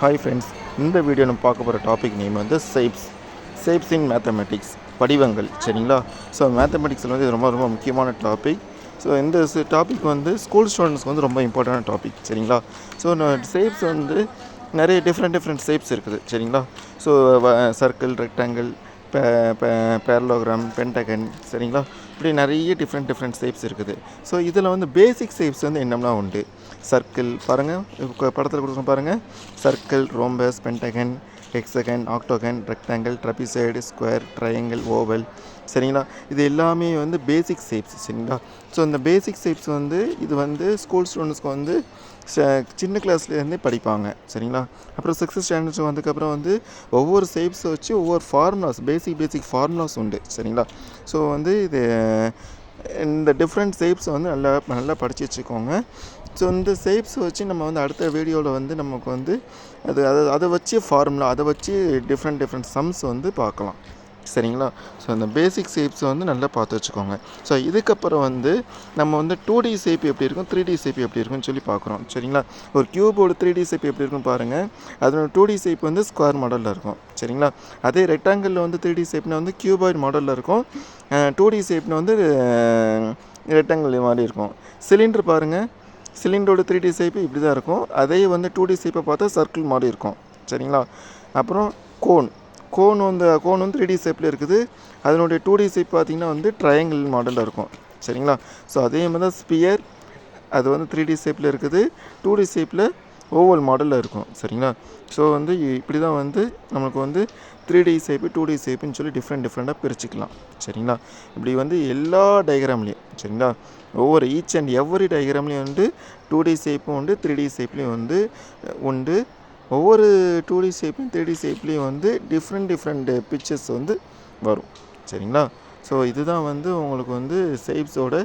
Hi friends, இந்த video நம்ம பார்க்க போகிற டாபிக் நேம் வந்து ஷேப்ஸ் இன் மேத்தமெட்டிக்ஸ், படிவங்கள். சரிங்களா? ஸோ மேத்தமெட்டிக்ஸில் வந்து இது ரொம்ப ரொம்ப முக்கியமான டாபிக். ஸோ இந்த டாபிக் வந்து ஸ்கூல் ஸ்டூடெண்ட்ஸ்க்கு வந்து ரொம்ப இம்பார்ட்டண்டான டாபிக். சரிங்களா? ஸோ ஷேப்ஸ் வந்து நிறைய டிஃப்ரெண்ட் ஷேப்ஸ் இருக்குது. சரிங்களா? So circle, rectangle, parallelogram, Pentagon. சரிங்களா? இப்படி நிறைய டிஃப்ரெண்ட் ஷேப்ஸ் இருக்குது. ஸோ இதில் வந்து பேசிக் ஷேப்ஸ் வந்து என்னெல்லாம் உண்டு. சர்க்கிள் பாருங்கள், படத்தில் கொடுக்குறோம் பாருங்கள். Circle, rhombus, pentagon, hexagon, octagon, rectangle, trapezoid, square, triangle, oval. சரிங்களா? இது எல்லாமே வந்து பேசிக் ஷேப்ஸ். சரிங்களா? ஸோ இந்த பேசிக் ஷேப்ஸ் வந்து இது வந்து ஸ்கூல் ஸ்டூடெண்ட்ஸ்க்கு வந்து சின்ன கிளாஸ்லேருந்தே படிப்பாங்க. சரிங்களா? அப்புறம் 6th ஸ்டாண்டர்ட்ஸ் வந்ததுக்கப்புறம் வந்து ஒவ்வொரு ஷேப்ஸை வச்சு ஒவ்வொரு ஃபார்முலாஸ், பேசிக் ஃபார்முலாஸ் உண்டு. சரிங்களா? ஸோ வந்து இது இந்த டிஃப்ரெண்ட் ஷேப்ஸ் வந்து நல்லா படித்து வச்சுக்கோங்க. ஸோ இந்த ஷேப்ஸை வச்சு நம்ம வந்து அடுத்த வீடியோவில் வந்து நமக்கு வந்து அதை வச்சு ஃபார்முலா, அதை வச்சு டிஃப்ரெண்ட் சம்ஸ் வந்து பார்க்கலாம். சரிங்களா? ஸோ அந்த பேசிக் ஷேப்ஸை வந்து நல்லா பார்த்து வச்சுக்கோங்க. ஸோ இதுக்கப்புறம் வந்து நம்ம வந்து 2D ஷேப் எப்படி இருக்கும், 3D ஷேப் எப்படி இருக்குன்னு சொல்லி பார்க்குறோம். சரிங்களா? ஒரு க்யூபோட 3D ஷேப் எப்படி இருக்குன்னு பாருங்கள். அதோட 2D ஷேப் வந்து ஸ்கொயர் மாடலில் இருக்கும். சரிங்களா? அதே ரெக்டாங்கிளில் வந்து 3D ஷேப்னா வந்து க்யூபாய்டு மாடலில் இருக்கும். 2D ஷேப்னா வந்து ரெக்டாங்கிள் மாதிரி இருக்கும். சிலிண்டர் பாருங்கள், சிலிண்டரோட 3D ஷேப்பு இப்படி தான் இருக்கும். அதே வந்து 2D ஷேப்பை பார்த்தா சர்க்கிள் மாதிரி இருக்கும். சரிங்களா? அப்புறம் கோன் வந்து 3D ஷேப்பில் இருக்குது. அதனுடைய 2D ஷேப் பார்த்திங்கன்னா வந்து ட்ரையாங்கிள் மாடலில் இருக்கும். சரிங்களா? ஸோ அதே மாதிரி தான் ஸ்பியர், அது வந்து 3D ஷேப்பில் இருக்குது. 2D ஷேப்பில் ஓவல் மாடலில் இருக்கும். சரிங்களா? ஸோ வந்து இப்படி தான் வந்து நமக்கு வந்து 3D ஷேப்பு, 2D ஷேப்புன்னு சொல்லி டிஃப்ரெண்ட்டாக பிரிச்சுக்கலாம். சரிங்களா? இப்படி வந்து எல்லா டயக்ராம்லேயும், சரிங்களா, ஒவ்வொரு ஈச் அண்ட் எவ்ரி டயக்ராம்லேயும் வந்து 2D ஷேப்பும் உண்டு, 3D ஷேப்லேயும் வந்து உண்டு. ஒவ்வொரு 2D ஷேப்லையும் 3D ஷேப்லேயும் வந்து டிஃப்ரெண்ட் பிக்சர்ஸ் வந்து வரும். சரிங்களா? ஸோ இதுதான் வந்து உங்களுக்கு வந்து ஷேப்ஸோட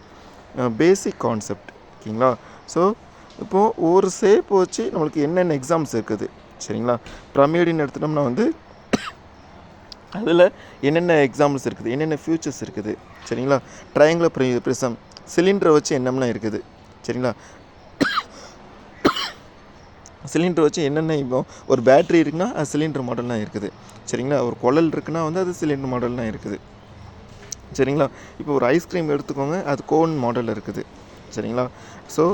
பேசிக் கான்செப்ட். ஓகேங்களா? ஸோ இப்போது ஒவ்வொரு ஷேப் வச்சு நம்மளுக்கு என்னென்ன எக்ஸாம்ஸ் இருக்குது. சரிங்களா? பிரமிடுன்னு எடுத்துட்டோம்னா வந்து அதில் என்னென்ன எக்ஸாம்பிள்ஸ் இருக்குது, என்னென்ன ஃபியூச்சர்ஸ் இருக்குது. சரிங்களா? ட்ரையாங்குலர் ப்ரிசம், சிலிண்டரை வச்சு என்னெல்லாம் இருக்குது. சரிங்களா? சிலிண்டர் வச்சு என்னென்ன, இப்போ ஒரு பேட்ரி இருக்குன்னா அது சிலிண்டர் மாடல்லாம் இருக்குது. சரிங்களா? ஒரு குழல் இருக்குன்னா வந்து அது சிலிண்டர் மாடல்லாம் இருக்குது. சரிங்களா? இப்போ ஒரு ஐஸ்கிரீம் எடுத்துக்கோங்க, அது கோன் மாடலில் இருக்குது. சரிங்களா? ஸோ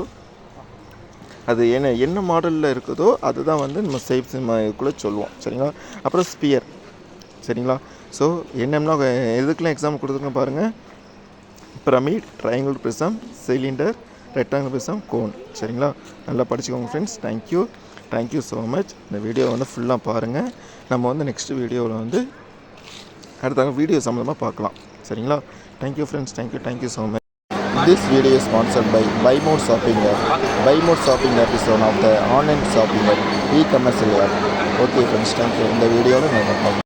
அது என்ன மாடலில் இருக்குதோ அதுதான் வந்து நம்ம ஷேப்ஸ் இதுக்குள்ளே சொல்லுவோம். சரிங்களா? அப்புறம் ஸ்பியர். சரிங்களா? ஸோ என்னெல்லாம் எதுக்கெல்லாம் எக்ஸாம்பிள் கொடுத்துருங்க பாருங்கள். Pyramid, triangular prism, cylinder, rectangular prism, cone. சரிங்களா? நல்லா படிச்சுக்கோங்க ஃப்ரெண்ட்ஸ். Thank you so much. இந்த வீடியோ வந்து ஃபுல்லாக பாருங்கள். நம்ம வந்து நெக்ஸ்ட் வீடியோவில் வந்து அடுத்த வீடியோ சம்மந்தமாக பார்க்கலாம். சரிங்களா? Thank you friends. Thank you so much. This video is sponsored by Buy More Shopping App. Buy More Shopping App is one of the online shopping app, e-commerce app. Okay friends, thank you. இந்த வீடியோவில் நம்ம பார்க்கலாம்.